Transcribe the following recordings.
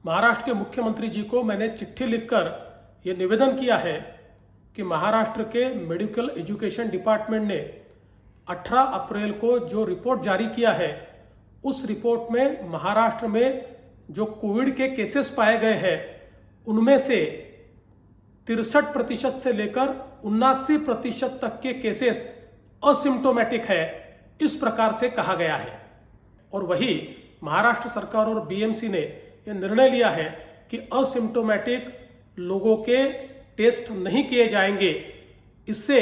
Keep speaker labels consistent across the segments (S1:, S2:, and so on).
S1: महाराष्ट्र के मुख्यमंत्री जी को मैंने चिट्ठी लिखकर ये निवेदन किया है कि महाराष्ट्र के मेडिकल एजुकेशन डिपार्टमेंट ने 18 अप्रैल को जो रिपोर्ट जारी किया है, उस रिपोर्ट में महाराष्ट्र में जो कोविड के केसेस पाए गए हैं उनमें से 63% से लेकर 79% तक के केसेस असिम्टोमेटिक है, इस प्रकार से कहा गया है। और वही महाराष्ट्र सरकार और बीएमसी ने यह निर्णय लिया है कि असिम्टोमेटिक लोगों के टेस्ट नहीं किए जाएंगे। इससे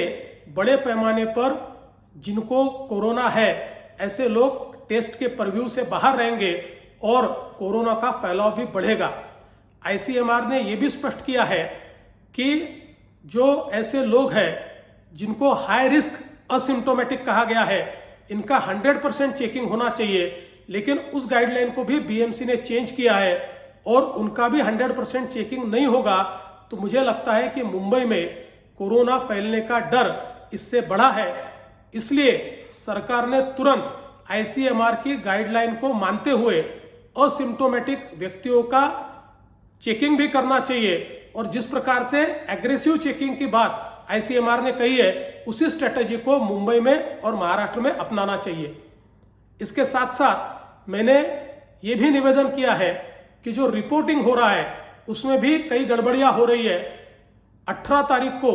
S1: बड़े पैमाने पर जिनको कोरोना है ऐसे लोग टेस्ट के परव्यू से बाहर रहेंगे और कोरोना का फैलाव भी बढ़ेगा। आईसीएमआर ने यह भी स्पष्ट किया है कि जो ऐसे लोग हैं जिनको हाई रिस्क असिम्टोमेटिक कहा गया है, इनका 100% चेकिंग होना चाहिए। लेकिन उस गाइडलाइन को भी बीएमसी ने चेंज किया है और उनका भी 100% चेकिंग नहीं होगा। तो मुझे लगता है कि मुंबई में कोरोना फैलने का डर इससे बढ़ा है। इसलिए सरकार ने तुरंत आईसीएमआर की गाइडलाइन को मानते हुए असिम्टोमेटिक व्यक्तियों का चेकिंग भी करना चाहिए। और जिस प्रकार से एग्रेसिव चेकिंग की बात आईसीएमआर ने कही है, उसी स्ट्रेटेजी को मुंबई में और महाराष्ट्र में अपनाना चाहिए। इसके साथ साथ मैंने ये भी निवेदन किया है कि जो रिपोर्टिंग हो रहा है उसमें भी कई गड़बड़ियां हो रही है। 18 तारीख को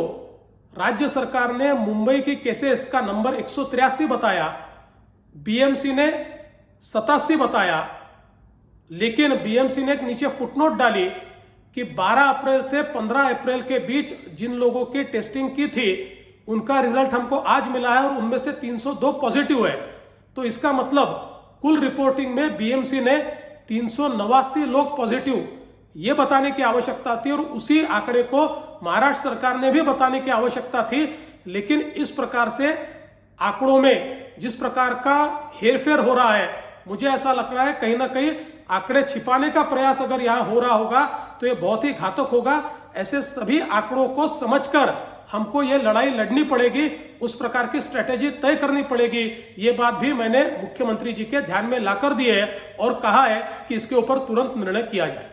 S1: राज्य सरकार ने मुंबई की केसेस का नंबर 183 बताया, बीएमसी ने 87 बताया, लेकिन बीएमसी ने एक नीचे फुटनोट डाली कि 12 अप्रैल से 15 अप्रैल के बीच जिन लोगों की टेस्टिंग की थी उनका रिजल्ट हमको आज मिला है और उनमें से 302 पॉजिटिव है। तो इसका मतलब कुल रिपोर्टिंग में बीएमसी ने 389 लोग पॉजिटिव ये बताने की आवश्यकता थी और उसी आंकड़े को महाराष्ट्र सरकार ने भी बताने की आवश्यकता थी। लेकिन इस प्रकार से आंकड़ों में जिस प्रकार का हेरफेर हो रहा है, मुझे ऐसा लग रहा है कहीं ना कहीं आंकड़े छिपाने का प्रयास अगर यहां हो रहा होगा तो ये बहुत ही घातक होगा। ऐसे सभी आंकड़ों को समझकर हमको ये लड़ाई लड़नी पड़ेगी, उस प्रकार की स्ट्रेटेजी तय करनी पड़ेगी। ये बात भी मैंने मुख्यमंत्री जी के ध्यान में लाकर दी है और कहा है कि इसके ऊपर तुरंत निर्णय किया जाए।